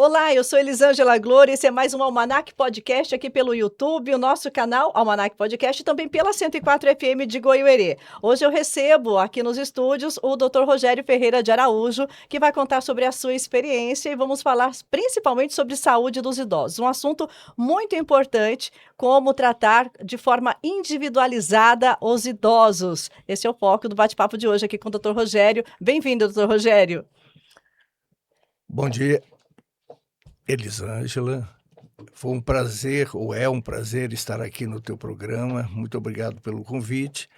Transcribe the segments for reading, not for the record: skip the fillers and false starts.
Olá, eu sou Elisângela Glória, esse é mais um Almanac Podcast aqui pelo YouTube, o nosso canal Almanac Podcast e também pela 104 FM de Goiuerê. Hoje eu recebo aqui nos estúdios o Dr. Rogério Ferreira de Araújo, que vai contar sobre a sua experiência e vamos falar principalmente sobre saúde dos idosos, um assunto muito importante, como tratar de forma individualizada os idosos. Esse é o foco do bate-papo de hoje aqui com o Dr. Rogério. Bem-vindo, Dr. Rogério. Bom dia, Elisângela. Foi um prazer, ou é um prazer, estar aqui no teu programa. Muito obrigado pelo convite.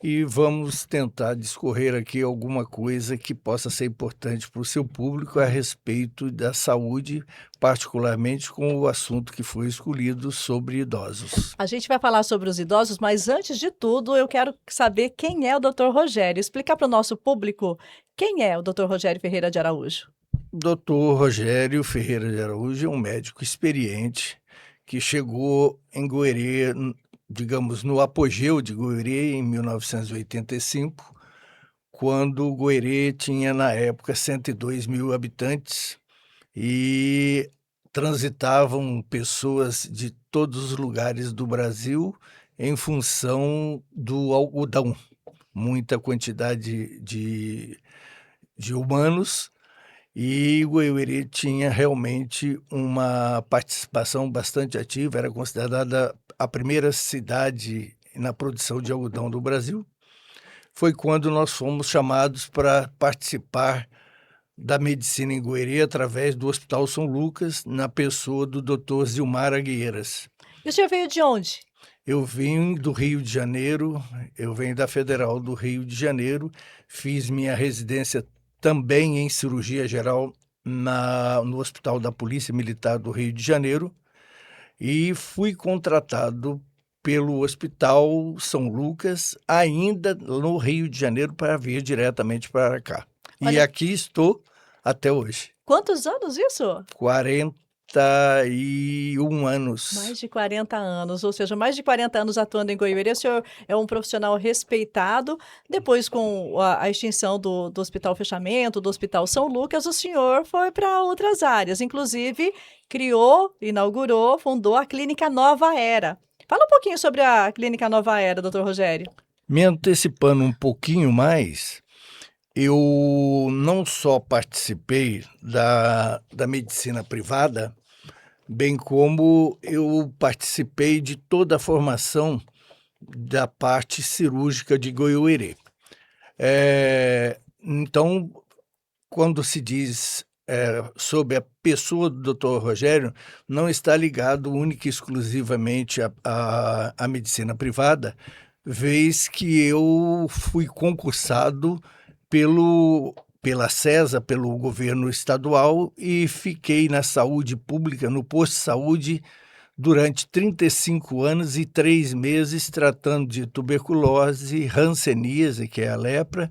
E vamos tentar discorrer aqui alguma coisa que possa ser importante para o seu público a respeito da saúde, particularmente com o assunto que foi escolhido sobre idosos. A gente vai falar sobre os idosos, mas antes de tudo, eu quero saber quem é o Dr. Rogério. Explicar para o nosso público quem é o Dr. Rogério Ferreira de Araújo. Dr. Rogério Ferreira de Araújo é um médico experiente que chegou em Goiuerê, digamos, no apogeu de Goiuerê em 1985, quando Goiuerê tinha, na época, 102 mil habitantes e transitavam pessoas de todos os lugares do Brasil em função do algodão. Muita quantidade de humanos. E Goiuerê tinha realmente uma participação bastante ativa, era considerada a primeira cidade na produção de algodão do Brasil. Foi quando nós fomos chamados para participar da medicina em Goiuerê através do Hospital São Lucas, na pessoa do Dr. Zilmar Agueiras. E o senhor veio de onde? Eu vim do Rio de Janeiro, eu venho da Federal do Rio de Janeiro, fiz minha residência também em cirurgia geral no Hospital da Polícia Militar do Rio de Janeiro e fui contratado pelo Hospital São Lucas, ainda no Rio de Janeiro, para vir diretamente para cá. E Olha, aqui estou até hoje. quantos anos isso? 41 anos. Mais de 40 anos, ou seja, mais de 40 anos atuando em Goiuerê. O senhor é um profissional respeitado. Depois, com a extinção do Hospital Fechamento, do Hospital São Lucas, o senhor foi para outras áreas. Inclusive, criou, inaugurou, fundou a Clínica Nova Era. Fala um pouquinho sobre a Clínica Nova Era, doutor Rogério. Me antecipando um pouquinho mais, eu não só participei da medicina privada, bem como eu participei de toda a formação da parte cirúrgica de Goiuerê. Então, quando se diz sobre a pessoa do Dr. Rogério, não está ligado única e exclusivamente à medicina privada, vez que eu fui concursado pela CESA, pelo governo estadual, e fiquei na saúde pública, no posto de saúde, durante 35 anos e 3 meses, tratando de tuberculose, hanseníase, que é a lepra,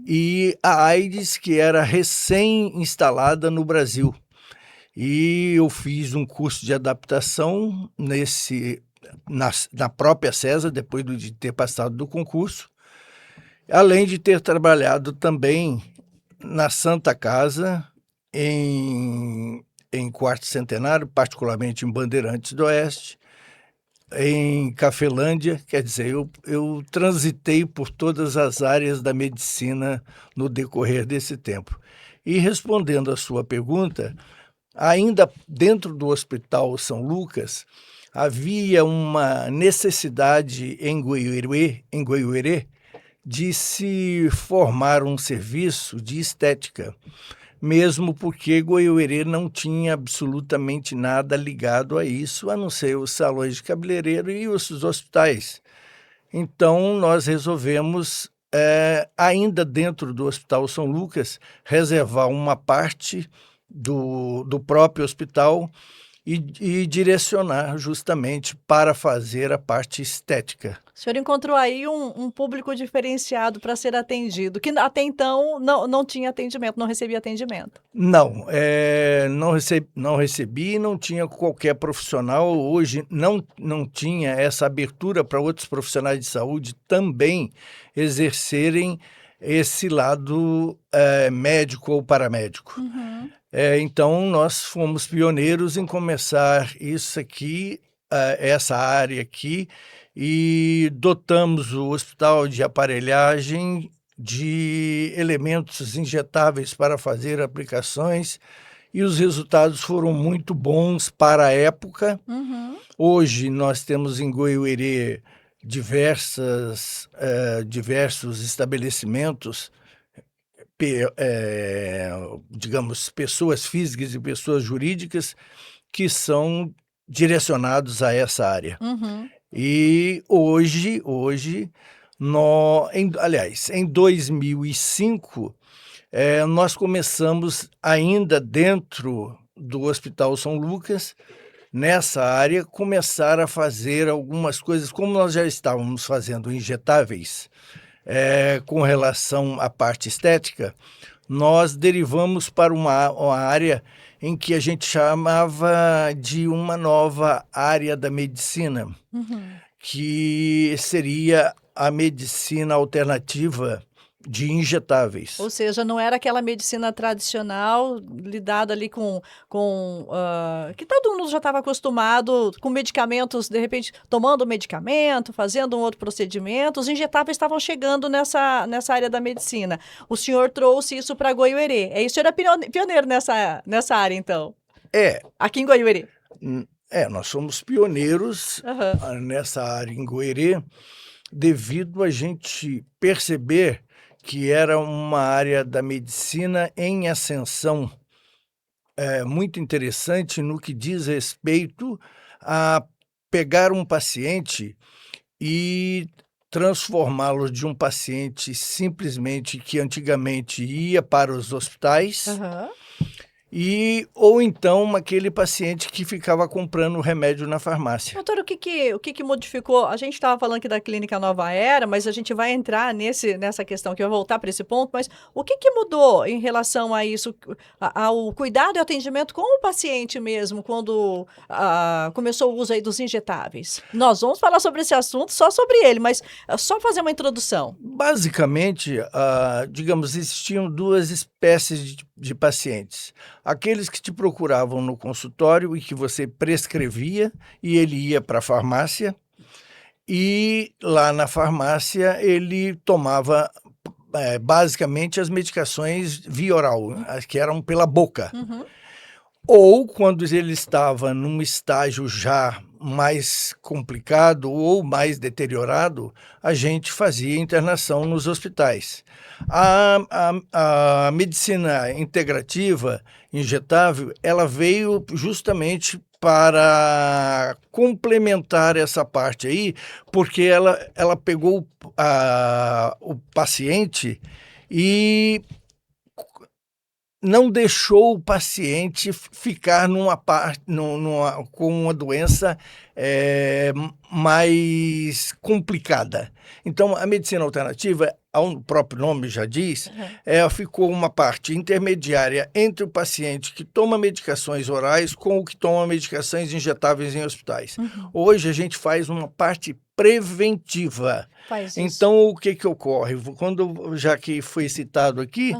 e a AIDS, que era recém-instalada no Brasil. E eu fiz um curso de adaptação na própria CESA, depois de ter passado do concurso, além de ter trabalhado também na Santa Casa, em Quarto Centenário, particularmente em Bandeirantes do Oeste, em Cafelândia. Quer dizer, eu transitei por todas as áreas da medicina no decorrer desse tempo. E respondendo à sua pergunta, ainda dentro do Hospital São Lucas, havia uma necessidade em Goiuerê, de se formar um serviço de estética, mesmo porque Goiuerê não tinha absolutamente nada ligado a isso, a não ser os salões de cabeleireiro e os hospitais. Então, nós resolvemos, ainda dentro do Hospital São Lucas, reservar uma parte do próprio hospital e direcionar justamente para fazer a parte estética. O senhor encontrou aí um público diferenciado para ser atendido, que até então não tinha atendimento, não recebia atendimento. Não, não recebi, não tinha qualquer profissional. Hoje não tinha essa abertura para outros profissionais de saúde também exercerem esse lado médico ou paramédico. Uhum. Então, nós fomos pioneiros em começar isso aqui, essa área aqui, e dotamos o hospital de aparelhagem, de elementos injetáveis para fazer aplicações, e os resultados foram muito bons para a época. Uhum. Hoje nós temos em Goiuerê diversos estabelecimentos, digamos, pessoas físicas e pessoas jurídicas que são direcionados a essa área. Uhum. E hoje, em 2005, nós começamos ainda dentro do Hospital São Lucas, nessa área, começar a fazer algumas coisas, como nós já estávamos fazendo injetáveis, com relação à parte estética, nós derivamos para uma área em que a gente chamava de uma nova área da medicina, Uhum. que seria a medicina alternativa de injetáveis. Ou seja, não era aquela medicina tradicional lidada ali que todo mundo já estava acostumado com medicamentos, de repente, tomando um medicamento, fazendo um outro procedimento. Os injetáveis estavam chegando nessa área da medicina. O senhor trouxe isso para Goiuerê. O senhor é pioneiro nessa área, então, aqui em Goiuerê. Nós somos pioneiros nessa área em Goiuerê, devido a gente perceber que era uma área da medicina em ascensão, muito interessante no que diz respeito a pegar um paciente e transformá-lo de um paciente simplesmente que antigamente ia para os hospitais, ou então aquele paciente que ficava comprando remédio na farmácia. Doutor, o que modificou? A gente estava falando aqui da Clínica Nova Era, mas a gente vai entrar nessa questão, que vai voltar para esse ponto, mas o que mudou em relação a isso, ao cuidado e atendimento com o paciente mesmo, quando começou o uso aí dos injetáveis? Nós vamos falar sobre esse assunto, só sobre ele, mas só fazer uma introdução. Basicamente, digamos, existiam duas espécies de pacientes. Aqueles que te procuravam no consultório e que você prescrevia e ele ia para a farmácia, e lá na farmácia ele tomava basicamente as medicações via oral, as que eram pela boca. Ou quando ele estava num estágio já mais complicado ou mais deteriorado, a gente fazia internação nos hospitais. A medicina integrativa, injetável, ela veio justamente para complementar essa parte aí, porque ela pegou o paciente e não deixou o paciente ficar com uma doença mais complicada. Então, a medicina alternativa, o próprio nome já diz, ficou uma parte intermediária entre o paciente que toma medicações orais com o que toma medicações injetáveis em hospitais. Hoje, a gente faz uma parte preventiva. Então, o que ocorre? Já que foi citado aqui,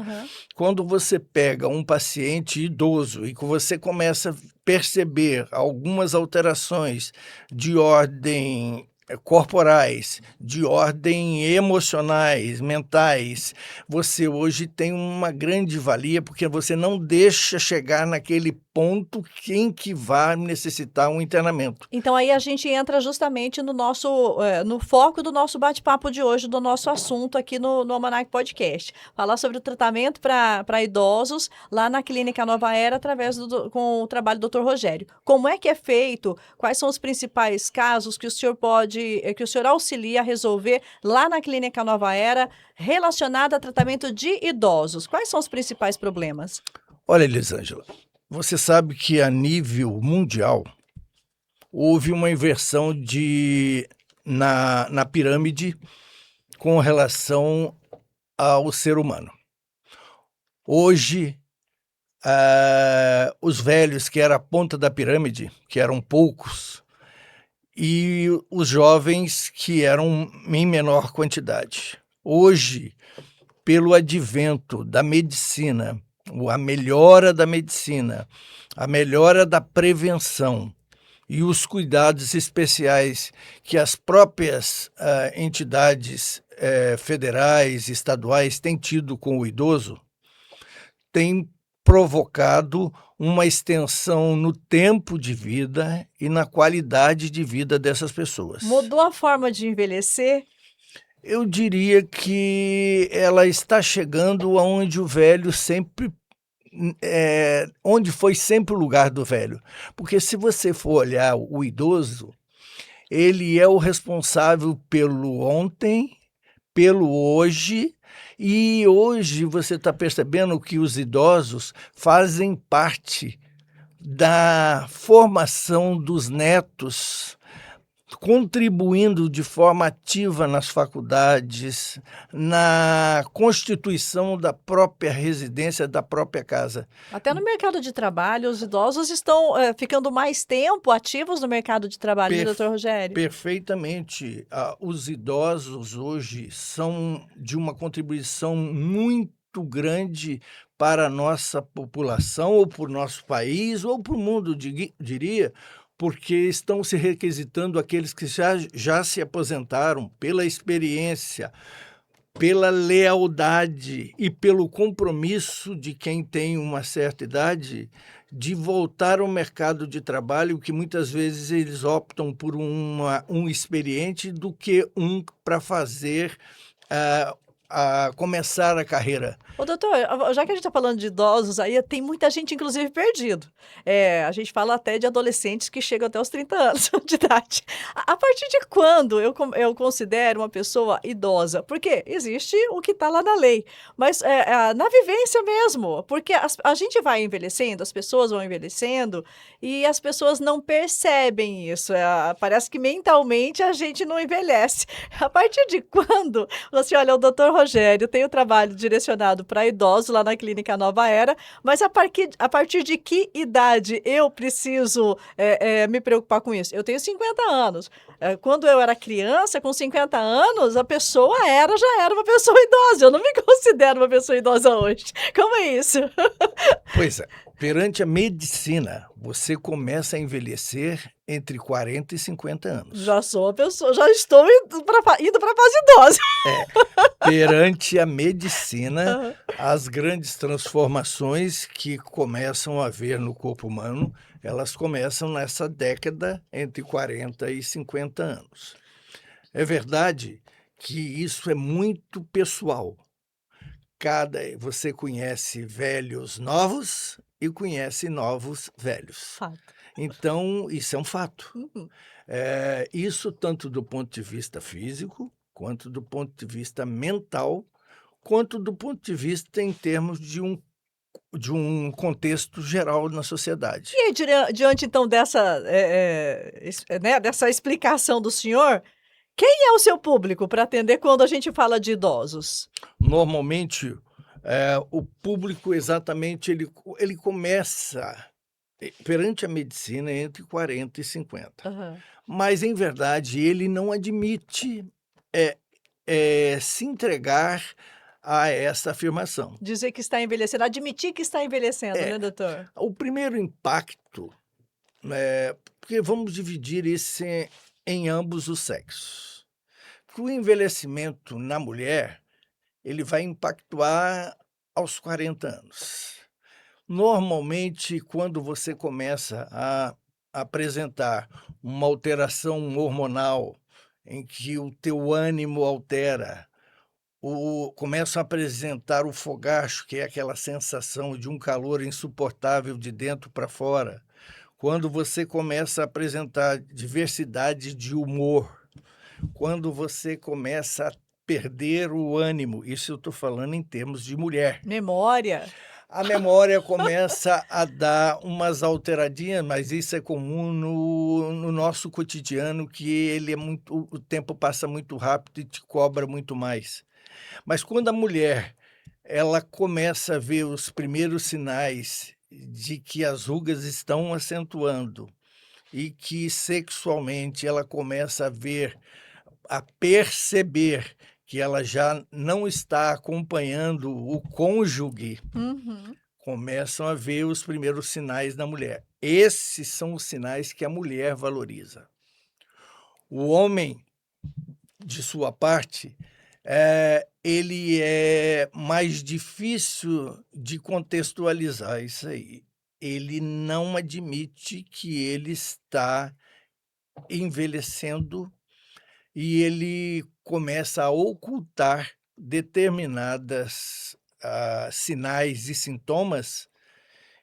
quando você pega um paciente idoso e que você começa a perceber algumas alterações de ordem corporais, de ordem emocionais, mentais, você hoje tem uma grande valia, porque você não deixa chegar naquele ponto em que vai necessitar um internamento. Então aí a gente entra justamente no foco do nosso bate-papo de hoje, do nosso assunto aqui no Almanac Podcast. Falar sobre o tratamento para idosos lá na Clínica Nova Era, com o trabalho do Dr. Rogério. Como é que é feito? Quais são os principais casos que o senhor auxilia a resolver lá na Clínica Nova Era, relacionado a tratamento de idosos? Quais são os principais problemas? Olha, Elisângela, você sabe que a nível mundial houve uma inversão na pirâmide com relação ao ser humano. Hoje, os velhos, que era a ponta da pirâmide, que eram poucos, e os jovens, que eram em menor quantidade. Hoje, pelo advento da medicina, a melhora da medicina, a melhora da prevenção e os cuidados especiais que as próprias entidades federais, estaduais têm tido com o idoso, tem provocado uma extensão no tempo de vida e na qualidade de vida dessas pessoas. Mudou a forma de envelhecer? Eu diria que ela está chegando aonde o velho sempre onde foi sempre o lugar do velho. Porque se você for olhar o idoso, ele é o responsável pelo ontem, pelo hoje, e hoje você está percebendo que os idosos fazem parte da formação dos netos, contribuindo de forma ativa nas faculdades, na constituição da própria residência, da própria casa. Até no mercado de trabalho, os idosos estão ficando mais tempo ativos no mercado de trabalho, né, doutor Rogério? Perfeitamente. Os idosos hoje são de uma contribuição muito grande para a nossa população, ou para o nosso país, ou para o mundo, diria, porque estão se requisitando aqueles que já se aposentaram pela experiência, pela lealdade e pelo compromisso de quem tem uma certa idade de voltar ao mercado de trabalho, que muitas vezes eles optam por um experiente do que um para fazer, começar a carreira. Ô, doutor, já que a gente está falando de idosos aí, tem muita gente, inclusive, perdido. A gente fala até de adolescentes que chegam até os 30 anos de idade. A partir de quando eu considero uma pessoa idosa? Porque existe o que está lá na lei, mas na vivência mesmo, porque a gente vai envelhecendo, as pessoas vão envelhecendo e as pessoas não percebem isso. Parece que mentalmente a gente não envelhece. A partir de quando? Assim, olha, o doutor Rogério tem o trabalho direcionado para idosos lá na Clínica Nova Era, mas a partir de que idade eu preciso me preocupar com isso? Eu tenho 50 anos. Quando eu era criança, com 50 anos, a pessoa já era uma pessoa idosa. Eu não me considero uma pessoa idosa hoje. Como é isso? Pois é. Perante a medicina, você começa a envelhecer entre 40 e 50 anos. Já sou uma pessoa, já estou indo para a fase idosa. Perante a medicina, as grandes transformações que começam a haver no corpo humano, elas começam nessa década entre 40 e 50 anos. É verdade que isso é muito pessoal. Você conhece velhos novos e conhece novos velhos. Fato. Então, isso é um fato. Uhum. Isso tanto do ponto de vista físico, quanto do ponto de vista mental, quanto do ponto de vista em termos de um contexto geral na sociedade. E aí, diante então dessa, né, dessa explicação do senhor, quem é o seu público para atender quando a gente fala de idosos? Normalmente, o público exatamente ele começa perante a medicina entre 40 e 50. Aham. Mas, em verdade, ele não admite se entregar a essa afirmação. Dizer que está envelhecendo, admitir que está envelhecendo, É. né, doutor? O primeiro impacto, porque vamos dividir isso em ambos os sexos. Porque o envelhecimento na mulher, ele vai impactar aos 40 anos. Normalmente, quando você começa a apresentar uma alteração hormonal, em que o teu ânimo altera, começam a apresentar o fogacho, que é aquela sensação de um calor insuportável de dentro para fora. Quando você começa a apresentar diversidade de humor, quando você começa a perder o ânimo, isso eu estou falando em termos de mulher. Memória. A memória começa a dar umas alteradinhas, mas isso é comum no nosso cotidiano, que o tempo passa muito rápido e te cobra muito mais. Mas quando a mulher ela começa a ver os primeiros sinais de que as rugas estão acentuando e que sexualmente ela começa a perceber que ela já não está acompanhando o cônjuge, Uhum. começam a ver os primeiros sinais da mulher. Esses são os sinais que a mulher valoriza. O homem, de sua parte, ele é mais difícil de contextualizar isso aí. Ele não admite que ele está envelhecendo e ele começa a ocultar determinadas, sinais e sintomas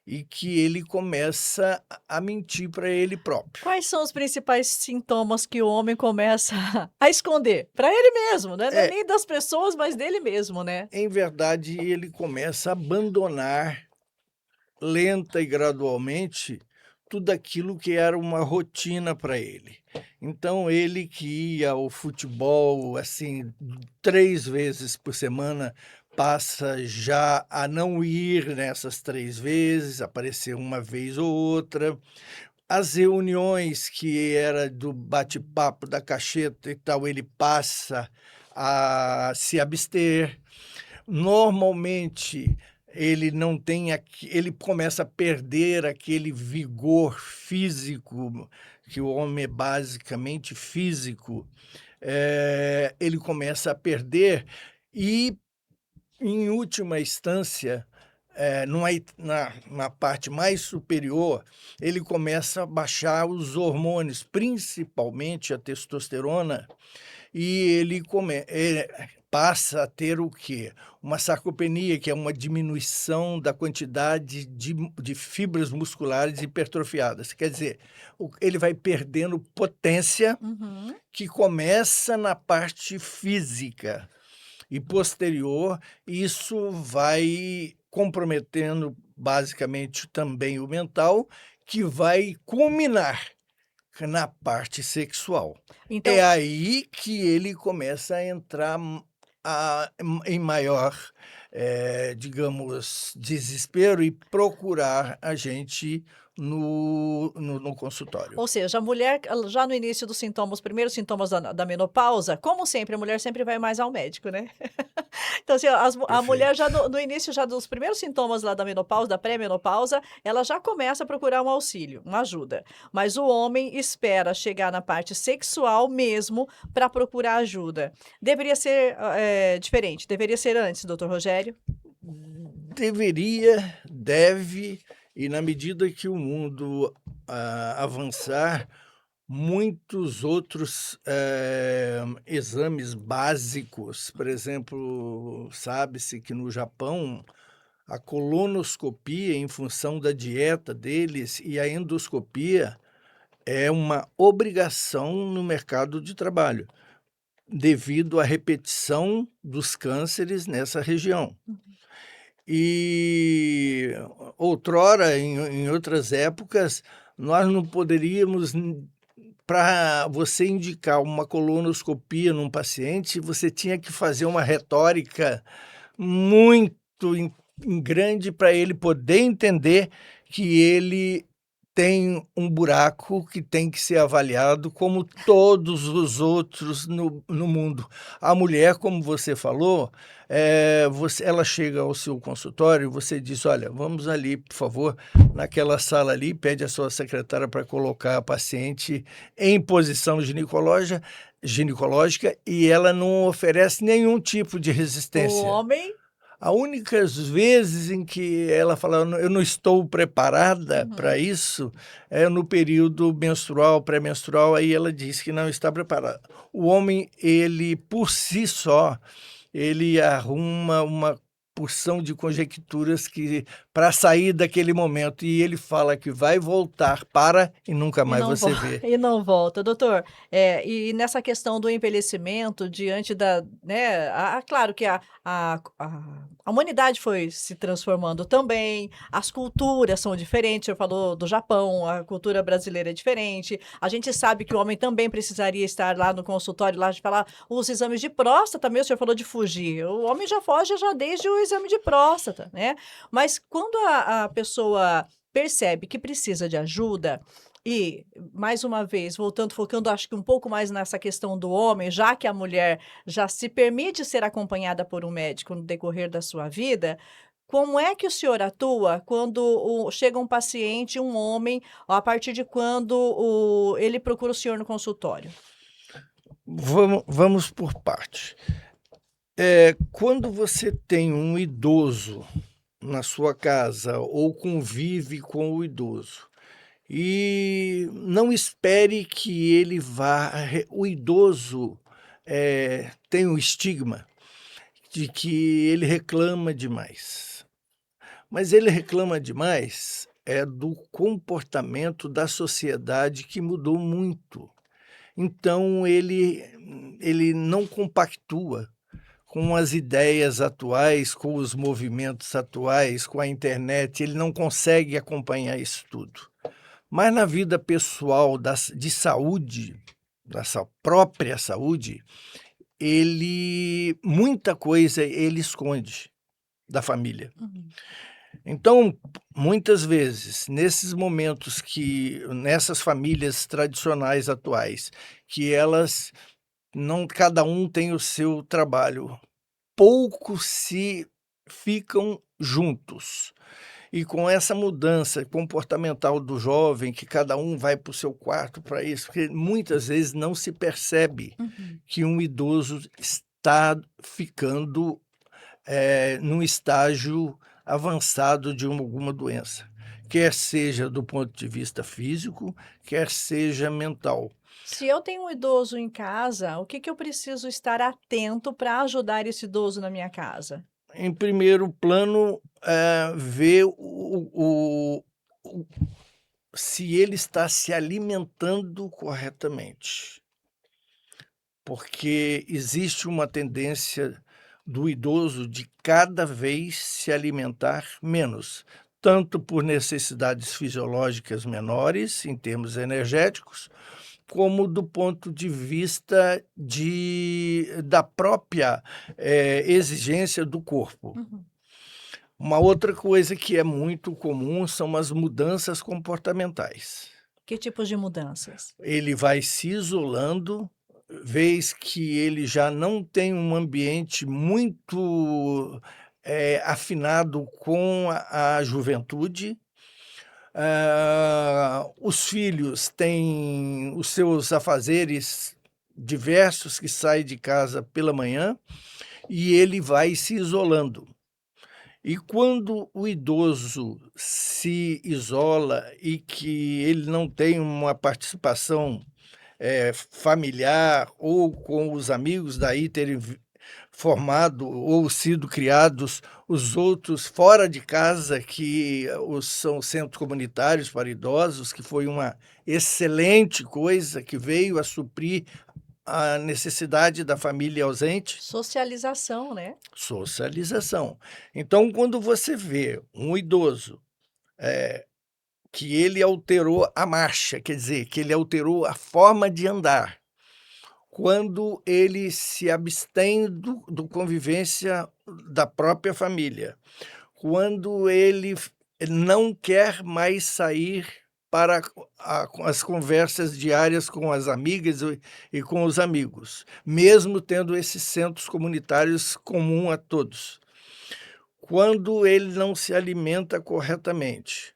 e que ele começa a mentir para ele próprio. Quais são os principais sintomas que o homem começa a esconder? Para ele mesmo, né, não é É, nem das pessoas, mas dele mesmo, né. em verdade, ele começa a abandonar lenta e gradualmente tudo aquilo que era uma rotina para ele. Então ele que ia ao futebol, assim, 3 vezes por semana, passa já a não ir nessas 3 vezes, aparecer uma vez ou outra. As reuniões que era do bate-papo, da cacheta e tal, ele passa a se abster. Normalmente, ele não tem ele começa a perder aquele vigor físico, que o homem é basicamente físico, ele começa a perder e, em última instância, na parte mais superior, ele começa a baixar os hormônios, principalmente a testosterona, e ele passa a ter o quê? Uma sarcopenia, que é uma diminuição da quantidade de fibras musculares hipertrofiadas. Quer dizer, ele vai perdendo potência, Uhum. que começa na parte física e posterior, isso vai comprometendo basicamente também o mental, que vai culminar na parte sexual. É Então aí que ele começa a entrar, em maior, digamos, desespero e procurar a gente no consultório. Ou seja, a mulher, ela já no início dos sintomas, os primeiros sintomas da menopausa, como sempre, a mulher sempre vai mais ao médico, né. Então, assim, a mulher já Perfeito. no início já dos primeiros sintomas lá da menopausa, da pré-menopausa, ela já começa a procurar um auxílio, uma ajuda. Mas o homem espera chegar na parte sexual mesmo para procurar ajuda. Deveria ser, diferente, deveria ser antes, doutor Rogério? Deveria, deve, e na medida que o mundo, avançar, muitos outros, exames básicos, por exemplo, sabe-se que no Japão, a colonoscopia, em função da dieta deles, e a endoscopia é uma obrigação no mercado de trabalho, devido à repetição dos cânceres nessa região. E outrora, em outras épocas, nós não poderíamos, para você indicar uma colonoscopia num paciente, você tinha que fazer uma retórica muito grande para ele poder entender que ele tem um buraco que tem que ser avaliado como todos os outros no mundo. A mulher, como você falou, ela chega ao seu consultório, você diz: "Olha, vamos ali, por favor, naquela sala ali", pede à sua secretária para colocar a paciente em posição ginecológica, e ela não oferece nenhum tipo de O resistência. homem A únicas vezes em que ela fala: Eu não estou preparada para uhum. isso", é no período menstrual, pré-menstrual, aí ela diz que não está preparada. O homem, ele, por si só, ele arruma uma porção de conjecturas que para sair daquele momento, e ele fala que vai voltar para e nunca E mais não vol você vê. e não volta. Doutor, e nessa questão do envelhecimento diante da né, claro que a humanidade foi se transformando também, as culturas são diferentes, o senhor falou do Japão, a cultura brasileira é diferente, a gente sabe que o homem também precisaria estar lá no consultório, lá de falar os exames de próstata mesmo, o senhor falou de fugir, o homem já foge já desde o exame de próstata, né. Mas quando a pessoa percebe que precisa de ajuda e, mais uma vez, voltando, focando, acho que um pouco mais nessa questão do homem, já que a mulher já se permite ser acompanhada por um médico no decorrer da sua vida, como é que o senhor atua quando chega um paciente, um homem, a partir de quando ele procura o senhor no consultório? Vamos por parte. Quando você tem um idoso na sua casa ou convive com o idoso, e não espere que ele vá o idoso, tem um estigma de que ele reclama demais, mas ele reclama demais do comportamento da sociedade que mudou muito. Então ele não compactua com as ideias atuais, com os movimentos atuais, com a internet, ele não consegue acompanhar isso tudo. Mas na vida pessoal de saúde, da sua própria saúde, muita coisa ele esconde da família. Uhum. Então, muitas vezes, nessas famílias tradicionais atuais, que elas não, cada um tem o seu trabalho, poucos se ficam juntos. E com essa mudança comportamental do jovem, que cada um vai para o seu quarto para isso, porque muitas vezes não se percebe Uhum. que um idoso está ficando num estágio avançado de alguma doença, quer seja do ponto de vista físico, quer seja mental. Se eu tenho um idoso em casa, o que que eu preciso estar atento para ajudar esse idoso na minha casa? Em primeiro plano, ver o se ele está se alimentando corretamente, porque existe uma tendência do idoso de cada vez se alimentar menos, tanto por necessidades fisiológicas menores, em termos energéticos, como do ponto de vista da própria, exigência do corpo. Uhum. Uma outra coisa que é muito comum são as mudanças comportamentais. Que tipos de mudanças? Ele vai se isolando, vez que ele já não tem um ambiente muito, afinado com a juventude. Os filhos têm os seus afazeres diversos, que saem de casa pela manhã, e ele vai se isolando. E quando o idoso se isola e que ele não tem uma participação, familiar ou com os amigos, daí terem formado ou sido criados os outros fora de casa, que são centros comunitários para idosos, que foi uma excelente coisa, que veio a suprir a necessidade da família ausente. Socialização, né? Socialização. Então, quando você vê um idoso, que ele alterou a marcha, quer dizer, que ele alterou a forma de andar, quando ele se abstém do convivência da própria família, quando ele não quer mais sair para as conversas diárias com as amigas e com os amigos, mesmo tendo esses centros comunitários comum a todos. Quando ele não se alimenta corretamente,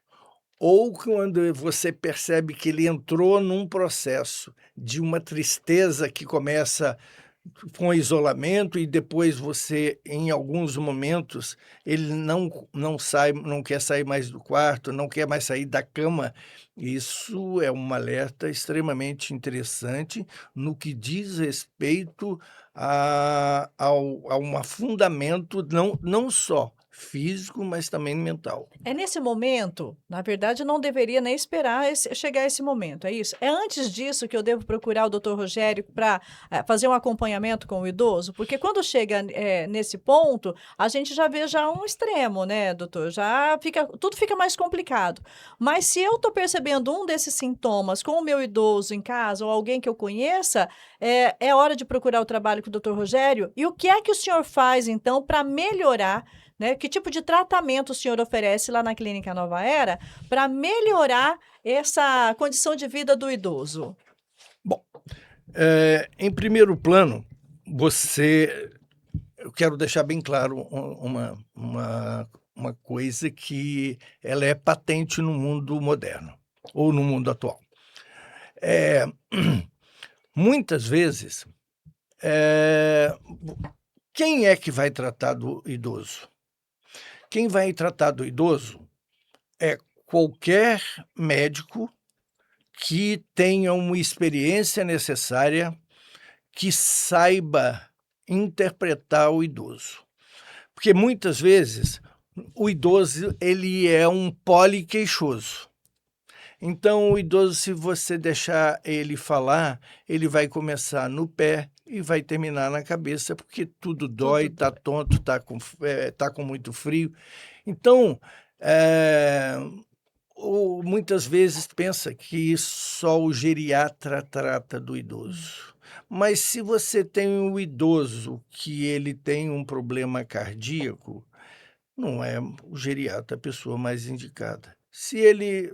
ou quando você percebe que ele entrou num processo de uma tristeza que começa com o isolamento e depois você, em alguns momentos, ele não sai, não quer sair mais do quarto, não quer mais sair da cama. Isso é um alerta extremamente interessante no que diz respeito a um afundamento não só físico, mas também mental. É nesse momento, na verdade, não deveria nem esperar chegar esse momento, é isso? É antes disso que eu devo procurar o doutor Rogério para fazer um acompanhamento com o idoso? Porque quando chega nesse ponto, a gente já vê já um extremo, né, doutor? Tudo fica mais complicado. Mas se eu estou percebendo um desses sintomas com o meu idoso em casa ou alguém que eu conheça, é hora de procurar o trabalho com o doutor Rogério. E o que é que o senhor faz, então, para melhorar, né? Que tipo de tratamento o senhor oferece lá na Clínica Nova Era para melhorar essa condição de vida do idoso? Bom, em primeiro plano, eu quero deixar bem claro uma coisa que ela é patente no mundo moderno, ou no mundo atual. Eh, Muitas vezes, eh, quem é que vai tratar do idoso? Quem vai tratar do idoso é qualquer médico que tenha uma experiência necessária, que saiba interpretar o idoso. Porque muitas vezes o idoso ele é um poliqueixoso. Então o idoso, se você deixar ele falar, ele vai começar no pé e vai terminar na cabeça, porque tudo dói, Tudo tá dói. tonto, tá com muito frio. Então, eh, muitas vezes pensa que só o geriatra trata do idoso. Mas se você tem um idoso que ele tem um problema cardíaco, não é o geriatra a pessoa mais indicada. Se ele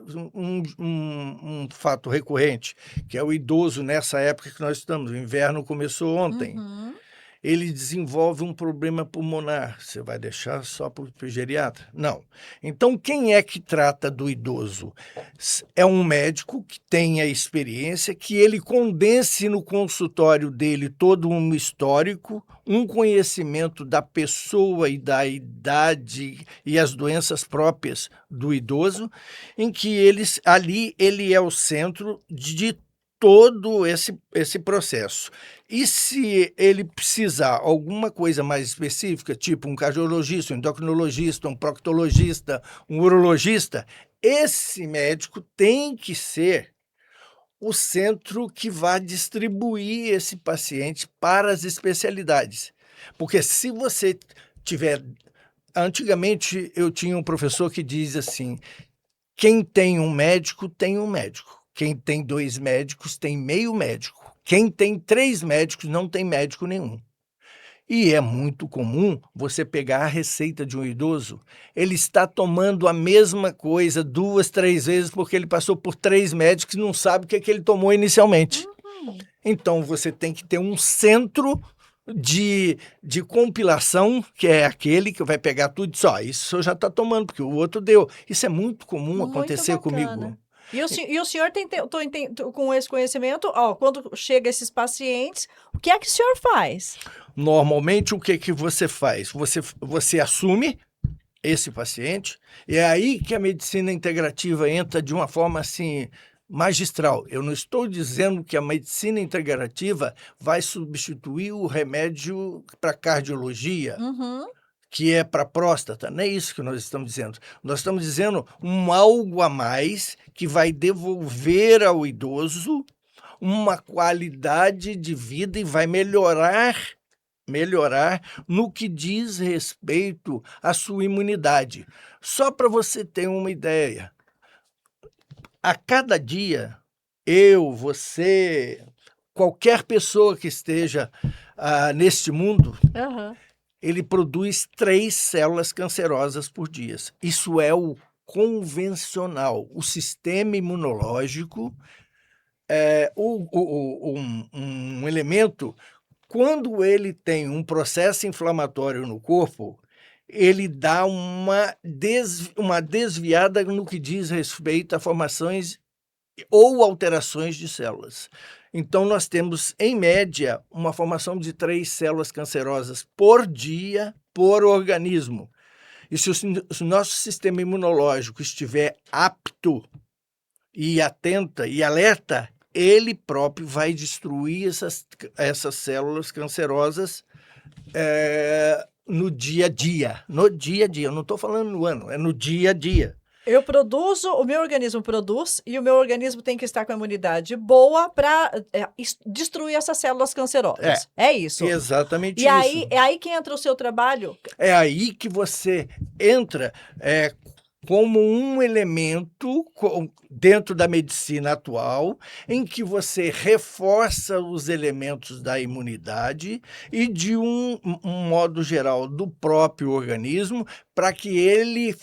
um fato recorrente, que é o idoso nessa época que nós estamos, o inverno começou ontem, Uhum. ele desenvolve um problema pulmonar, você vai deixar só para o geriatra? Não. Então quem é que trata do idoso? É um médico que tenha experiência, que ele condense no consultório dele todo um histórico, um conhecimento da pessoa e da idade e as doenças próprias do idoso, em que ali ele é o centro de todo esse processo. E se ele precisar alguma coisa mais específica, tipo um cardiologista, um endocrinologista, um proctologista, um urologista, esse médico tem que ser o centro que vai distribuir esse paciente para as especialidades. Porque se você tiver... Antigamente eu tinha um professor que diz assim: quem tem um médico, tem um médico. Quem tem 2 médicos, tem meio médico. Quem tem 3 médicos, não tem médico nenhum. E é muito comum você pegar a receita de um idoso, ele está tomando a mesma coisa 2, 3 vezes, porque ele passou por 3 médicos e não sabe o que é que ele tomou inicialmente. Uhum. Então você tem que ter um centro de compilação, que é aquele que vai pegar tudo e dizer: "Ó, isso o senhor já está tomando, porque o outro deu". Isso é muito comum Muito acontecer comigo. bacana. E o senhor com esse conhecimento, ó, quando chega esses pacientes, o que é que o senhor faz? Normalmente, o que que você faz? Você assume esse paciente, e é aí que a medicina integrativa entra de uma forma, assim, magistral. Eu não estou dizendo que a medicina integrativa vai substituir o remédio para cardiologia, Uhum. que é para próstata, não é isso que nós estamos dizendo. Nós estamos dizendo um algo a mais que vai devolver ao idoso uma qualidade de vida e vai melhorar no que diz respeito à sua imunidade. Só para você ter uma ideia, a cada dia, eu, você, qualquer pessoa que esteja, neste mundo, Aham. ele produz 3 células cancerosas por dia. Isso é o convencional. O sistema imunológico é um elemento, quando ele tem um processo inflamatório no corpo, ele dá uma desviada no que diz respeito a formações ou alterações de células. Então nós temos, em média, uma formação de 3 células cancerosas por dia, por organismo. E se o nosso sistema imunológico estiver apto e atenta e alerta, ele próprio vai destruir essas células cancerosas, no dia a dia. No dia a dia, eu não estou falando no ano, é no dia a dia. Eu produzo, o meu organismo produz, e o meu organismo tem que estar com a imunidade boa para destruir essas células cancerosas. É isso. Exatamente E aí, isso. é aí que entra o seu trabalho? É aí que você entra, como um elemento dentro da medicina atual, em que você reforça os elementos da imunidade e, de um modo geral, do próprio organismo, para que ele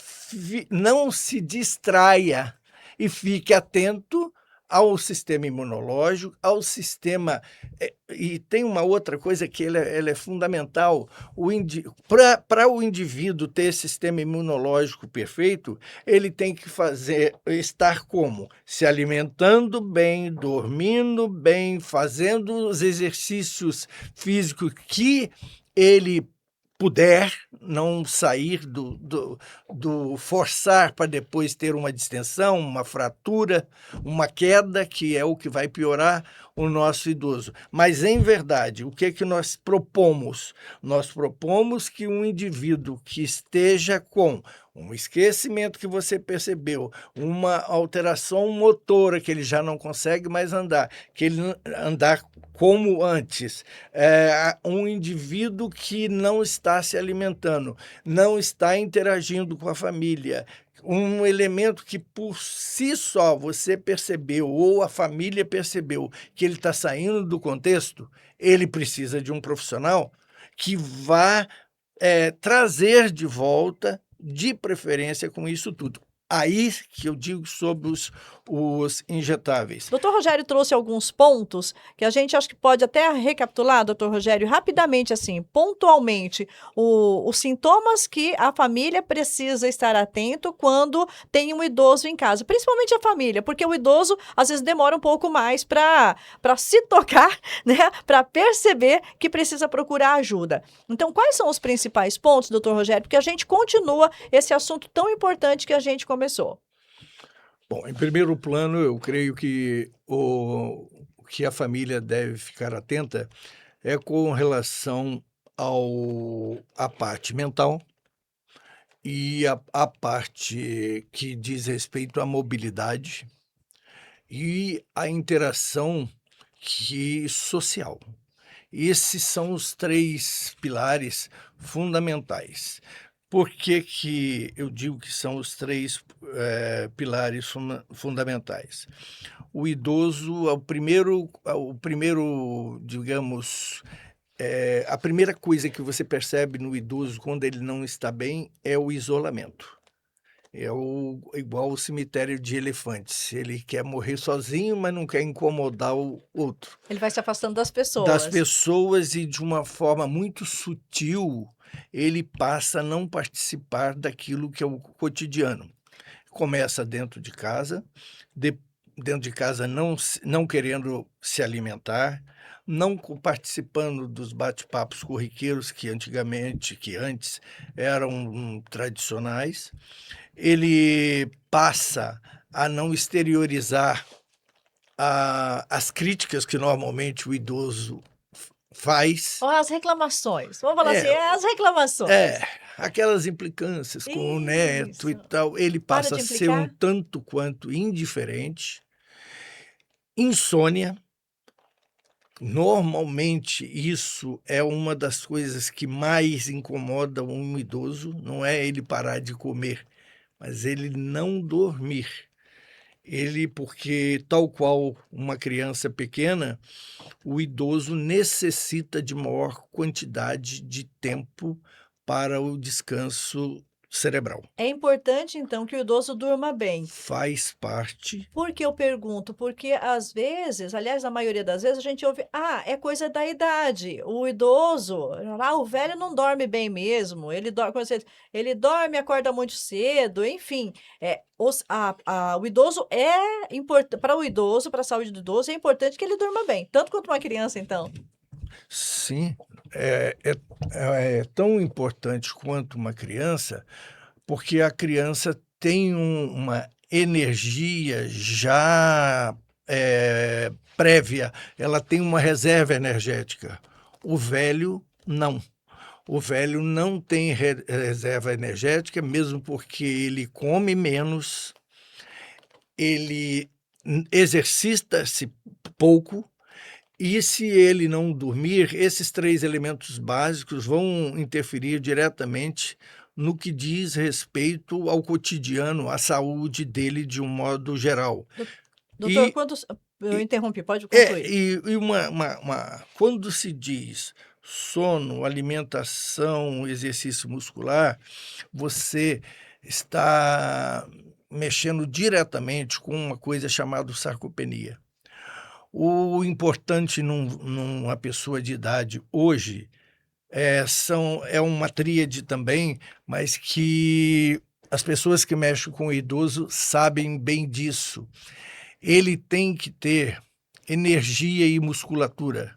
não se distraia e fique atento ao sistema imunológico, ao sistema. E tem uma outra coisa que ela é fundamental. Para o indivíduo ter sistema imunológico perfeito, ele tem que estar como? Se alimentando bem, dormindo bem, fazendo os exercícios físicos que ele puder, não sair do forçar para depois ter uma distensão, uma fratura, uma queda, que é o que vai piorar o nosso idoso. Mas, em verdade, o que é que nós propomos? Nós propomos que um indivíduo que esteja com um esquecimento que você percebeu, uma alteração motora que ele já não consegue mais andar, que ele andar como antes, um indivíduo que não está se alimentando, não está interagindo com a família, um elemento que por si só você percebeu ou a família percebeu que ele está saindo do contexto, ele precisa de um profissional que vá trazer de volta, de preferência com isso tudo. Aí que eu digo sobre os injetáveis. Doutor Rogério trouxe alguns pontos que a gente acho que pode até recapitular, doutor Rogério, rapidamente, assim, pontualmente, os sintomas que a família precisa estar atento quando tem um idoso em casa, principalmente a família, porque o idoso às vezes demora um pouco mais para se tocar, né, para perceber que precisa procurar ajuda. Então, quais são os principais pontos, doutor Rogério? Porque a gente continua esse assunto tão importante que a gente começou. Bom, em primeiro plano, eu creio que o que a família deve ficar atenta é com relação à parte mental e a parte que diz respeito à mobilidade e à interação social. Esses são os 3 pilares fundamentais. Por que que eu digo que são os 3 pilares fundamentais? O idoso digamos, a primeira coisa que você percebe no idoso quando ele não está bem é o isolamento. É igual o cemitério de elefantes, ele quer morrer sozinho, mas não quer incomodar o outro. Ele vai se afastando das Das pessoas. pessoas, e de uma forma muito sutil, ele passa a não participar daquilo que é o cotidiano. Começa dentro de casa, dentro de casa não querendo se alimentar, não participando dos bate-papos corriqueiros que antes eram tradicionais. Ele passa a não exteriorizar as críticas que normalmente o idoso faz. Ou as reclamações. Vamos falar assim, É, as reclamações. aquelas implicâncias com o neto e Isso. tal, ele Para passa de a ser um implicar. tanto quanto indiferente. Insônia, normalmente isso é uma das coisas que mais incomoda um idoso, não é ele parar de comer, mas ele não dormir. Porque tal qual uma criança pequena, o idoso necessita de maior quantidade de tempo para o descanso cerebral. É importante, então, que o idoso durma bem. Faz parte. Por que eu pergunto? Porque às vezes, aliás, na maioria das vezes, a gente ouve, é coisa da idade. O idoso, o velho não dorme bem mesmo. Ele dorme, ele dorme, acorda muito cedo, enfim. O idoso é importante, para o idoso, para a saúde do idoso, é importante que ele durma bem, tanto quanto uma criança, então. Sim, é tão importante quanto uma criança, porque a criança tem uma energia já prévia, ela tem uma reserva energética. O velho, não. O velho não tem reserva energética, mesmo porque ele come menos, ele exercita-se pouco, e se ele não dormir, esses 3 elementos básicos vão interferir diretamente no que diz respeito ao cotidiano, à saúde dele de um modo geral. Doutor, E, eu interrompi, pode é, concluir. e quando se diz sono, alimentação, exercício muscular, você está mexendo diretamente com uma coisa chamada sarcopenia. O importante numa pessoa de idade hoje é uma tríade também, mas que as pessoas que mexem com o idoso sabem bem disso. Ele tem que ter energia e musculatura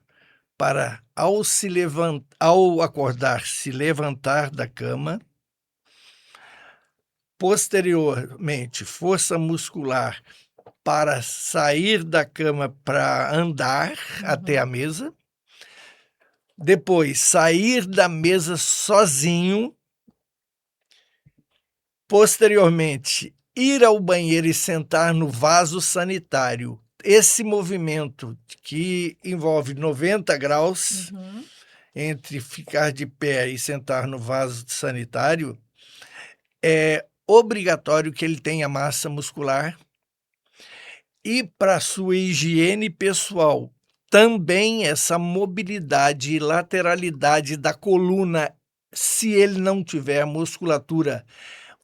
para, ao acordar, se levantar da cama, posteriormente, força muscular para sair da cama para andar até a mesa, depois sair da mesa sozinho, posteriormente ir ao banheiro e sentar no vaso sanitário. Esse movimento que envolve 90 graus entre ficar de pé e sentar no vaso sanitário, é obrigatório que ele tenha massa muscular. E para sua higiene pessoal, também essa mobilidade e lateralidade da coluna, se ele não tiver musculatura,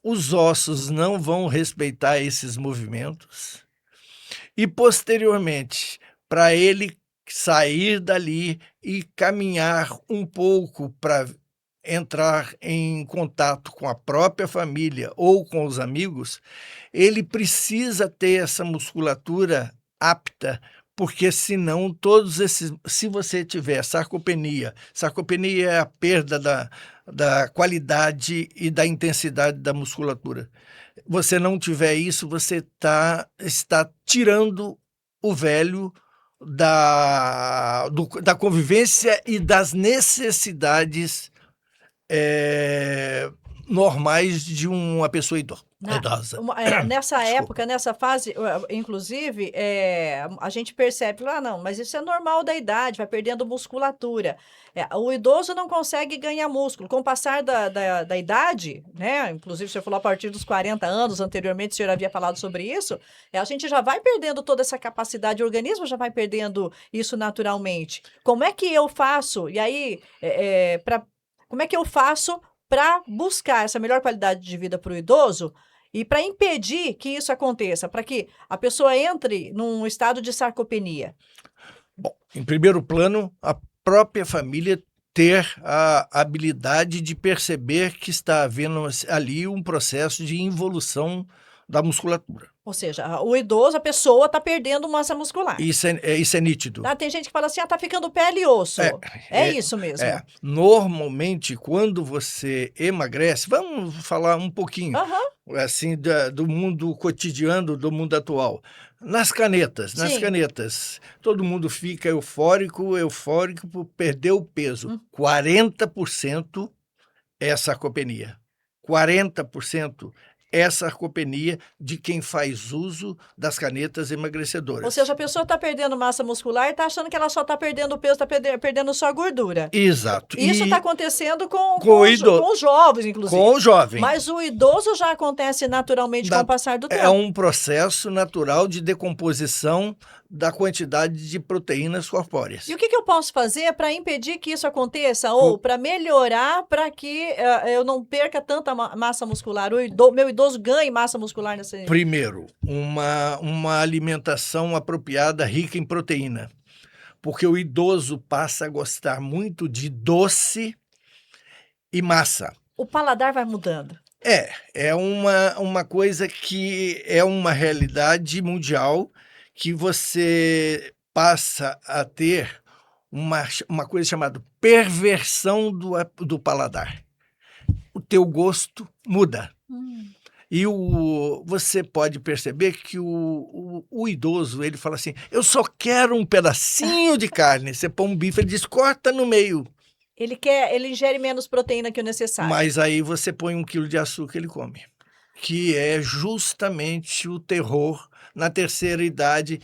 os ossos não vão respeitar esses movimentos. E posteriormente, para ele sair dali e caminhar um pouco para entrar em contato com a própria família ou com os amigos, ele precisa ter essa musculatura apta, porque senão se você tiver sarcopenia é a perda da qualidade e da intensidade da musculatura. Você não tiver isso, você está tirando o velho da convivência e das necessidades normais de uma pessoa idosa. Nessa Desculpa. época, nessa fase, inclusive, a gente percebe, não, mas isso é normal da idade, vai perdendo musculatura. O idoso não consegue ganhar músculo. Com o passar da idade, né? Inclusive, você falou a partir dos 40 anos, anteriormente o senhor havia falado sobre isso, a gente já vai perdendo toda essa capacidade, o organismo já vai perdendo isso naturalmente. Como é que eu faço? E aí, como é que eu faço para buscar essa melhor qualidade de vida para o idoso e para impedir que isso aconteça, para que a pessoa entre num estado de sarcopenia? Bom, em primeiro plano, a própria família ter a habilidade de perceber que está havendo ali um processo de involução da musculatura. Ou seja, o idoso, a pessoa está perdendo massa muscular. Isso é nítido. Tem gente que fala assim, tá ficando pele e osso. É isso mesmo. Normalmente, quando você emagrece, vamos falar um pouquinho assim do mundo cotidiano, do mundo atual. Nas canetas, todo mundo fica eufórico por perder o peso. 40% é sarcopenia. 40% é sarcopenia de quem faz uso das canetas emagrecedoras. Ou seja, a pessoa está perdendo massa muscular e está achando que ela só está perdendo peso, está perdendo só gordura. Exato. Isso está acontecendo com os jovens, inclusive. Com o jovem. Mas o idoso já acontece naturalmente com o passar do tempo. É um processo natural de decomposição da quantidade de proteínas corpóreas. E o que eu posso fazer para impedir que isso aconteça? Ou para melhorar, para que eu não perca tanta massa muscular? Meu idoso ganhe massa muscular nessa... Primeiro, uma alimentação apropriada, rica em proteína. Porque o idoso passa a gostar muito de doce e massa. O paladar vai mudando. É uma coisa que é uma realidade mundial, que você passa a ter uma coisa chamada perversão do paladar. O teu gosto muda. E você pode perceber que o idoso, ele fala assim, eu só quero um pedacinho de carne. Você põe um bife, ele diz, corta no meio. Ele ingere menos proteína que o necessário. Mas aí você põe 1 quilo de açúcar, ele come. Que é justamente o terror na terceira idade,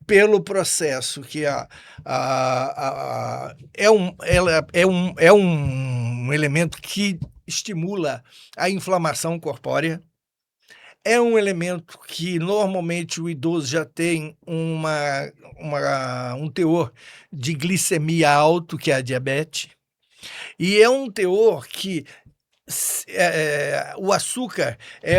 pelo processo que é um elemento que estimula a inflamação corpórea. É um elemento que normalmente o idoso já tem um teor de glicemia alto, que é a diabetes, e é um teor que o açúcar é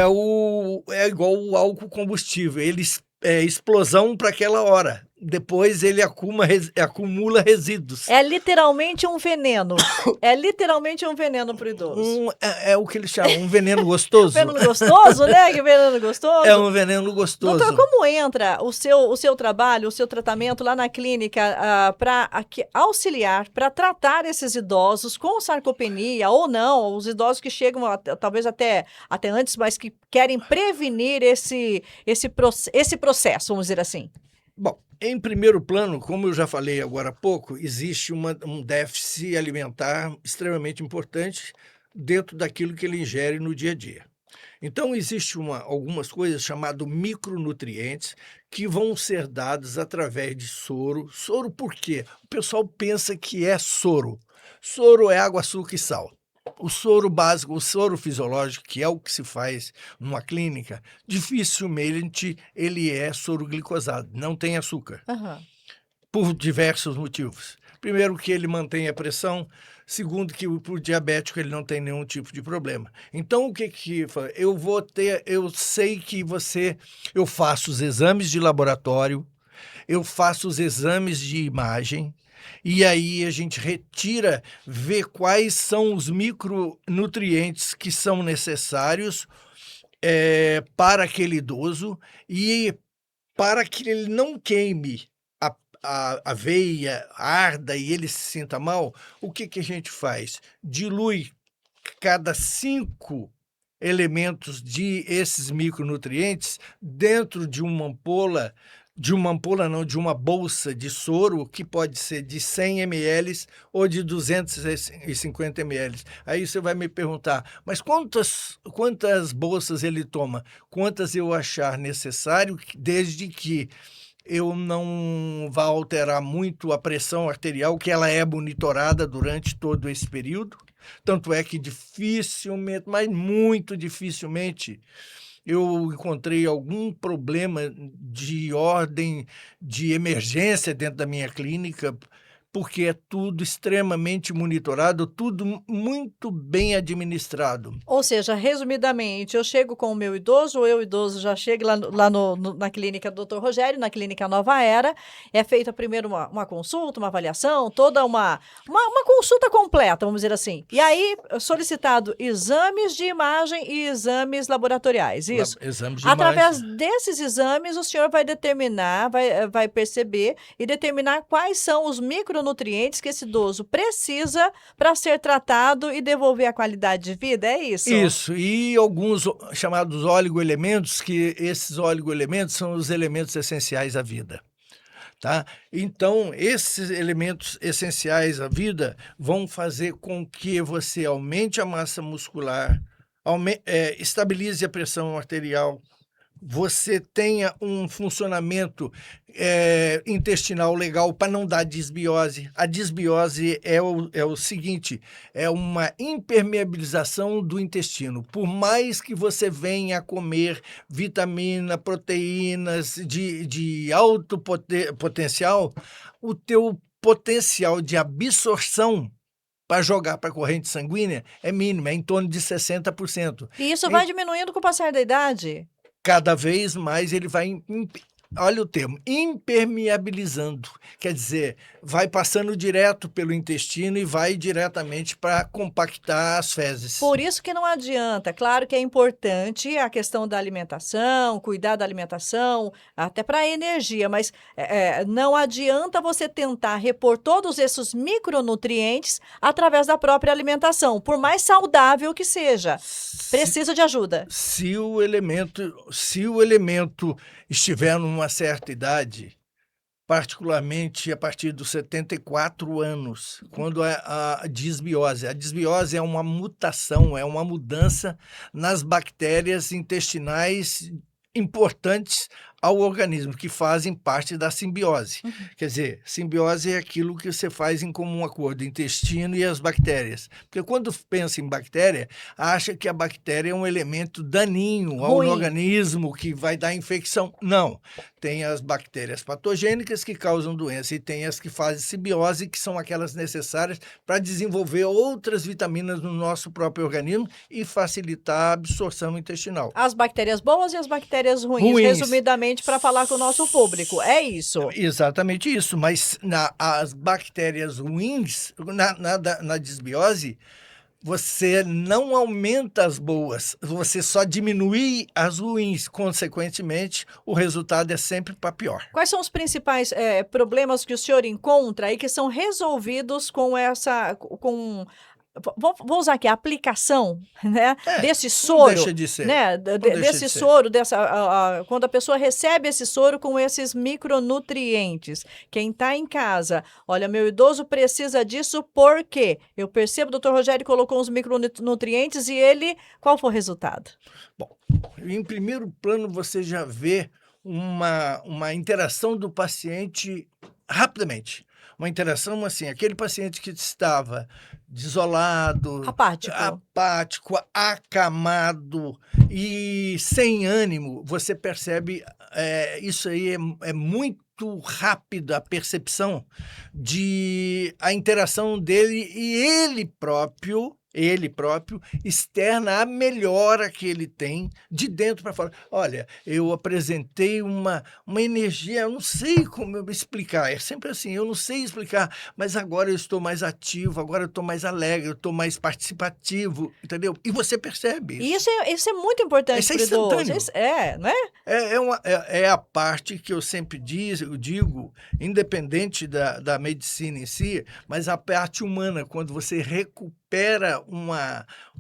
igual o álcool combustível, ele é explosão para aquela hora. Depois ele acumula resíduos. É literalmente um veneno. É literalmente um veneno para o idoso. É o que eles chamam, um veneno gostoso. Veneno gostoso, né? Que veneno gostoso. É um veneno gostoso. Doutor, como entra o seu trabalho, o seu tratamento lá na clínica para auxiliar, para tratar esses idosos com sarcopenia ou não, os idosos que chegam talvez até antes, mas que querem prevenir esse processo, vamos dizer assim? Bom, em primeiro plano, como eu já falei agora há pouco, existe um déficit alimentar extremamente importante dentro daquilo que ele ingere no dia a dia. Então, existe algumas coisas chamadas micronutrientes que vão ser dadas através de soro. Soro por quê? O pessoal pensa que é soro. Soro é água, açúcar e sal. O soro básico, o soro fisiológico, que é o que se faz numa clínica, dificilmente ele é soro glicosado, não tem açúcar, por diversos motivos. Primeiro, que ele mantém a pressão. Segundo, que por diabético ele não tem nenhum tipo de problema. Então, o que eu sei que eu faço os exames de laboratório, eu faço os exames de imagem, e aí a gente vê quais são os micronutrientes que são necessários para aquele idoso e para que ele não queime a veia, arda e ele se sinta mal. O que a gente faz? Dilui cada 5 elementos esses micronutrientes dentro de uma ampola, de uma bolsa de soro, que pode ser de 100 ml ou de 250 ml. Aí você vai me perguntar, mas quantas bolsas ele toma? Quantas eu achar necessário, desde que eu não vá alterar muito a pressão arterial, que ela é monitorada durante todo esse período. Tanto é que dificilmente, mas muito dificilmente, eu encontrei algum problema de ordem de emergência dentro da minha clínica, porque é tudo extremamente monitorado, tudo muito bem administrado. Ou seja, resumidamente, eu chego com o meu idoso, ou eu idoso já chego lá na clínica do Dr. Rogério, na clínica Nova Era, é feita primeiro uma consulta, uma avaliação, toda uma consulta completa, vamos dizer assim. E aí, solicitado exames de imagem e exames laboratoriais, isso? Exames de Através imagem. desses exames, o senhor vai determinar, vai perceber e determinar quais são os micronutrientes que esse idoso precisa para ser tratado e devolver a qualidade de vida, é isso? Isso, e alguns chamados oligoelementos, que esses oligoelementos são os elementos essenciais à vida. Tá? Então, esses elementos essenciais à vida vão fazer com que você aumente a massa muscular, estabilize a pressão arterial, você tenha um funcionamento intestinal legal para não dar disbiose. A disbiose é o seguinte, é uma impermeabilização do intestino. Por mais que você venha a comer vitamina, proteínas de alto potencial, o teu potencial de absorção para jogar para a corrente sanguínea é mínimo, é em torno de 60%. E isso vai diminuindo com o passar da idade? Cada vez mais ele vai, olha o termo, impermeabilizando. Quer dizer, vai passando direto pelo intestino e vai diretamente para compactar as fezes. Por isso que não adianta. Claro que é importante a questão da alimentação, cuidar da alimentação, até para a energia, mas não adianta você tentar repor todos esses micronutrientes através da própria alimentação, por mais saudável que seja. Precisa de ajuda. Se o elemento estiver numa certa idade, particularmente a partir dos 74 anos, quando a disbiose. A disbiose é uma mutação, é uma mudança nas bactérias intestinais importantes ao organismo, que fazem parte da simbiose. Quer dizer, simbiose é aquilo que você faz em comum acordo, o intestino e as bactérias. Porque quando pensa em bactéria, acha que a bactéria é um elemento daninho ao Ruim. organismo, que vai dar infecção. Não. Tem as bactérias patogênicas que causam doença e tem as que fazem simbiose, que são aquelas necessárias para desenvolver outras vitaminas no nosso próprio organismo e facilitar a absorção intestinal. As bactérias boas e as bactérias ruins, Ruins. resumidamente, para falar com o nosso público. É isso. Exatamente isso, mas as bactérias ruins, na desbiose, você não aumenta as boas, você só diminui as ruins. Consequentemente, o resultado é sempre para pior. Quais são os principais problemas que o senhor encontra e que são resolvidos com essa... Vou usar aqui a aplicação, né, desse soro, deixa de ser. né, deixa desse de ser. soro, quando a pessoa recebe esse soro com esses micronutrientes. Quem está em casa, olha, meu idoso precisa disso porque eu percebo, o doutor Rogério colocou uns micronutrientes e qual foi o resultado? Bom, em primeiro plano, você já vê uma interação do paciente rapidamente. Uma interação assim, aquele paciente que estava desolado, apático, acamado e sem ânimo, você percebe, isso aí é muito rápida a percepção a interação dele e ele próprio externa a melhora que ele tem de dentro para fora. Olha, eu apresentei uma energia, eu não sei como eu explicar, é sempre assim, eu não sei explicar, mas agora eu estou mais ativo, agora eu estou mais alegre, eu estou mais participativo, entendeu? E você percebe isso. Isso é muito importante. Isso é instantâneo. Não é? É a parte que eu sempre digo, independente da medicina em si, mas a parte humana, quando você recupera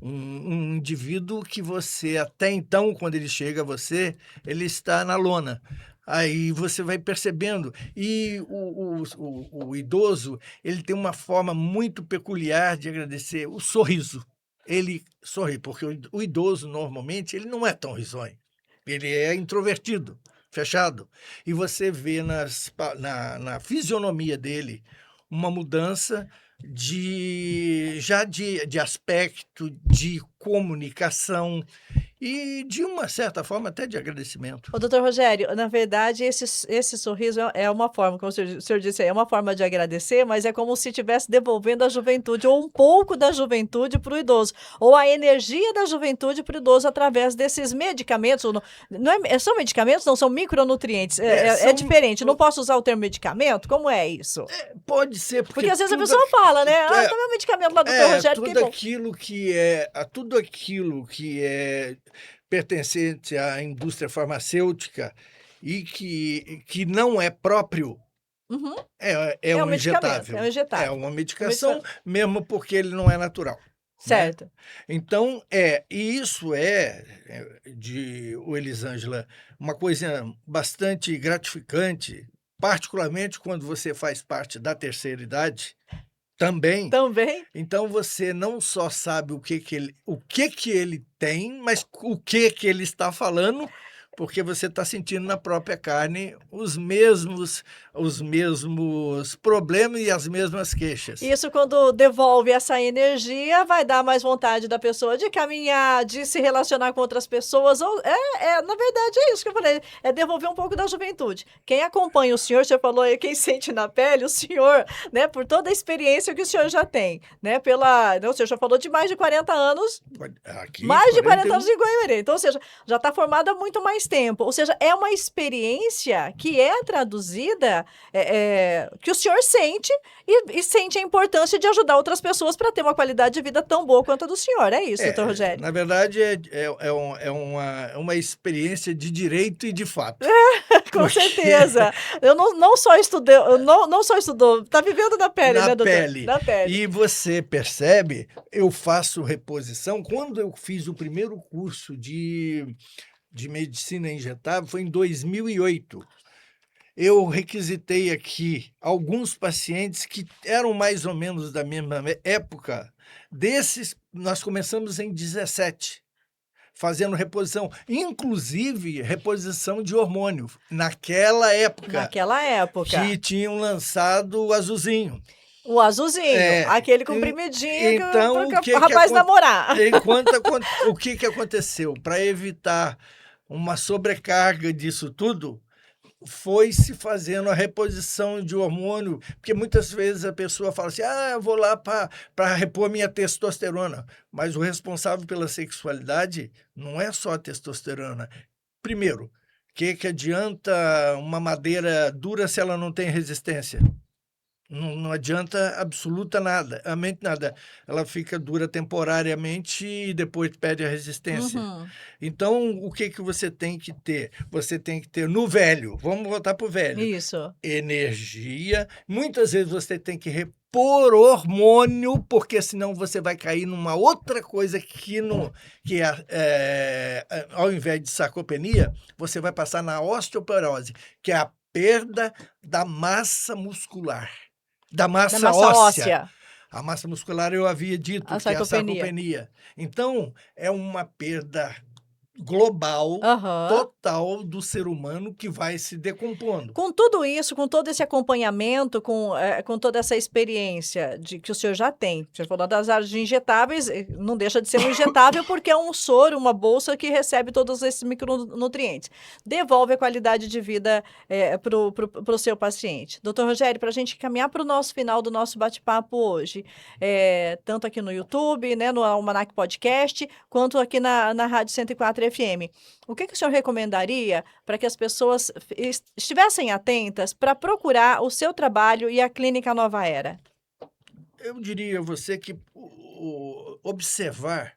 um indivíduo que você, até então, quando ele chega a você, ele está na lona. Aí você vai percebendo. E o idoso, ele tem uma forma muito peculiar de agradecer, o sorriso. Ele sorri, porque o idoso, normalmente, ele não é tão risonho. Ele é introvertido, fechado. E você vê na fisionomia dele uma mudança de aspecto, de comunicação e, de uma certa forma, até de agradecimento. Ô, doutor Rogério, na verdade, esse sorriso é uma forma, como o senhor disse, é uma forma de agradecer, mas é como se estivesse devolvendo a juventude, ou um pouco da juventude para o idoso, ou a energia da juventude para o idoso através desses medicamentos. São medicamentos? Não, são micronutrientes. É diferente. Não posso usar o termo medicamento? Como é isso? Pode ser, porque às vezes a pessoa fala, né? Toma um medicamento lá do doutor Rogério. Tudo aquilo que é pertencente à indústria farmacêutica e que não é próprio, é um injetável. É uma medicação, mesmo porque ele não é natural. Certo. Né? Então, e isso de Elisângela, uma coisa bastante gratificante, particularmente quando você faz parte da terceira idade. Também. Então você não só sabe o que ele tem, mas o que ele está falando, porque você está sentindo na própria carne os mesmos problemas e as mesmas queixas. Isso, quando devolve essa energia, vai dar mais vontade da pessoa de caminhar, de se relacionar com outras pessoas. Na verdade, é isso que eu falei, é devolver um pouco da juventude. Quem acompanha o senhor falou aí, quem sente na pele, o senhor, né, por toda a experiência que o senhor já tem, né, o senhor já falou de mais de 40 anos, mais de 40 anos em Goiânia, então, ou seja, já está formado há muito mais tempo, ou seja, é uma experiência que é traduzida, que o senhor sente e sente a importância de ajudar outras pessoas para ter uma qualidade de vida tão boa quanto a do senhor, é isso, doutor Rogério? Na verdade, é uma experiência de direito e de fato. Com certeza. Eu não só estudou, está vivendo na pele, né, doutor? Na pele. E você percebe, eu faço reposição. Quando eu fiz o primeiro curso de medicina injetável, foi em 2008. Eu requisitei aqui alguns pacientes que eram mais ou menos da mesma época. Desses, nós começamos em 17. fazendo reposição, inclusive reposição de hormônio, naquela época que tinham lançado o azulzinho. O azulzinho, aquele comprimidinho então, para o rapaz namorar. O que aconteceu? Para evitar uma sobrecarga disso tudo, foi se fazendo a reposição de hormônio, porque muitas vezes a pessoa fala assim, eu vou lá para repor minha testosterona, mas o responsável pela sexualidade não é só a testosterona. Primeiro, que adianta uma madeira dura se ela não tem resistência? Não adianta absolutamente nada. Ela fica dura temporariamente e depois perde a resistência. Então, o que você tem que ter? Você tem que ter no velho, vamos voltar para o velho. Isso. Energia. Muitas vezes você tem que repor hormônio, porque senão você vai cair numa outra coisa ao invés de sarcopenia, você vai passar na osteoporose, que é a perda da massa muscular. Da massa óssea. A massa muscular eu havia dito, que é a sarcopenia. Então, é uma perda global, total do ser humano que vai se decompondo. Com tudo isso, com todo esse acompanhamento, com toda essa experiência que o senhor já tem, você falou das áreas de injetáveis, não deixa de ser um injetável porque é um soro, uma bolsa que recebe todos esses micronutrientes. Devolve a qualidade de vida para o seu paciente. Doutor Rogério, para a gente caminhar para o nosso final do nosso bate-papo hoje, tanto aqui no YouTube, né, no Almanac Podcast, quanto aqui na Rádio 104 FM. O que o senhor recomendaria para que as pessoas estivessem atentas para procurar o seu trabalho e a Clínica Nova Era? Eu diria a você que observar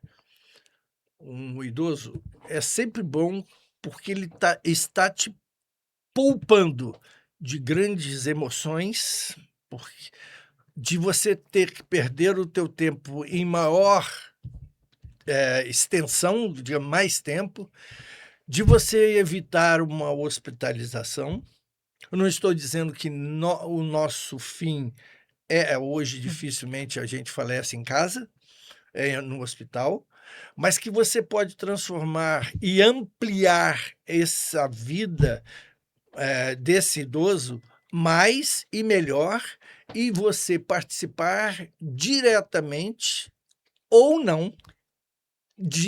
um idoso é sempre bom, porque ele está te poupando de grandes emoções, de você ter que perder o teu tempo em maior extensão, de mais tempo, de você evitar uma hospitalização. Eu não estou dizendo que o nosso fim hoje dificilmente a gente falece em casa, no hospital, mas que você pode transformar e ampliar essa vida desse idoso mais e melhor, e você participar diretamente ou não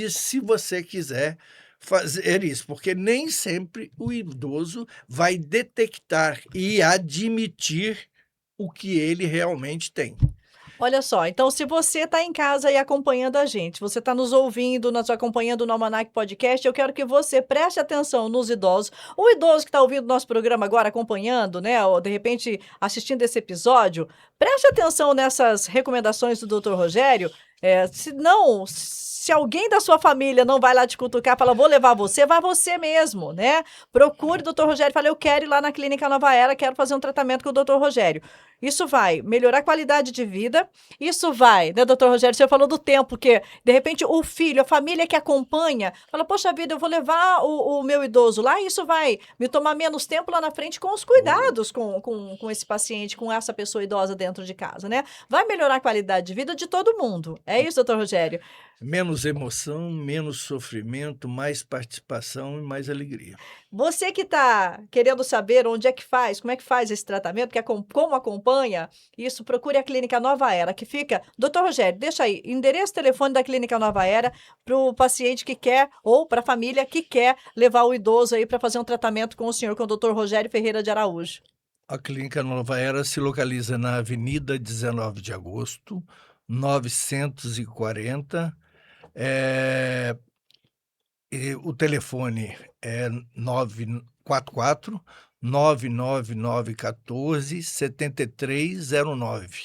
se você quiser fazer isso, porque nem sempre o idoso vai detectar e admitir o que ele realmente tem. Olha só, então se você está em casa e acompanhando a gente, você está nos ouvindo, nos acompanhando no Almanac Podcast, eu quero que você preste atenção nos idosos. O idoso que está ouvindo nosso programa agora, acompanhando, né, ou de repente assistindo esse episódio, preste atenção nessas recomendações do Dr. Rogério. Se alguém da sua família não vai lá te cutucar e fala, vou levar você, vá você mesmo, né? Procure o Dr. Rogério e fale, eu quero ir lá na Clínica Nova Era, quero fazer um tratamento com o Dr. Rogério. Isso vai melhorar a qualidade de vida, isso vai, né, doutor Rogério, você falou do tempo, que de repente o filho, a família que acompanha, fala, poxa vida, eu vou levar o meu idoso lá, e isso vai me tomar menos tempo lá na frente com os cuidados com esse paciente, com essa pessoa idosa dentro de casa, né? Vai melhorar a qualidade de vida de todo mundo. É isso, doutor Rogério? Menos emoção, menos sofrimento, mais participação e mais alegria. Você que está querendo saber onde é que faz, como é que faz esse tratamento, como acompanha, isso, procure a Clínica Nova Era, que fica... Doutor Rogério, deixa aí, endereço, telefone da Clínica Nova Era para o paciente que quer, ou para a família que quer levar o idoso aí para fazer um tratamento com o senhor, com o doutor Rogério Ferreira de Araújo. A Clínica Nova Era se localiza na Avenida 19 de Agosto, 940. O telefone é 944 99914 7309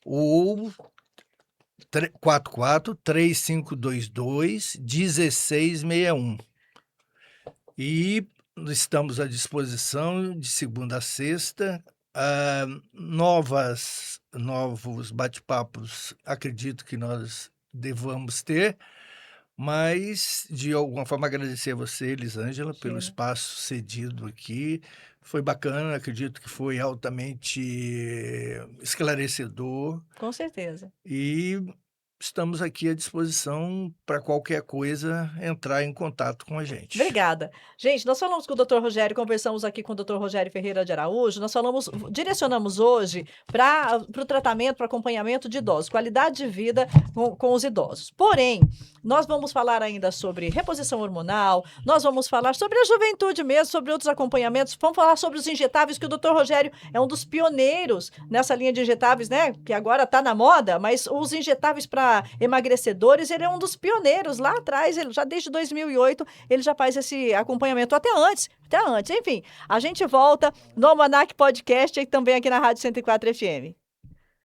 ou 44 3522 1661. E estamos à disposição de segunda a sexta. Novos bate-papos, acredito que nós devamos ter, mas de alguma forma agradecer a você, Elisângela, pelo espaço cedido aqui. Foi bacana, acredito que foi altamente esclarecedor. Com certeza. E estamos aqui à disposição para qualquer coisa entrar em contato com a gente. Obrigada. Gente, nós falamos com o doutor Rogério, conversamos aqui com o doutor Rogério Ferreira de Araújo, nós direcionamos hoje para o tratamento, para acompanhamento de idosos, qualidade de vida com os idosos. Porém, nós vamos falar ainda sobre reposição hormonal, nós vamos falar sobre a juventude mesmo, sobre outros acompanhamentos, vamos falar sobre os injetáveis, que o doutor Rogério é um dos pioneiros nessa linha de injetáveis, né, que agora está na moda, mas os injetáveis para emagrecedores, ele é um dos pioneiros lá atrás, ele já desde 2008, ele já faz esse acompanhamento até antes. Enfim, a gente volta no Almanac Podcast e também aqui na Rádio 104 FM.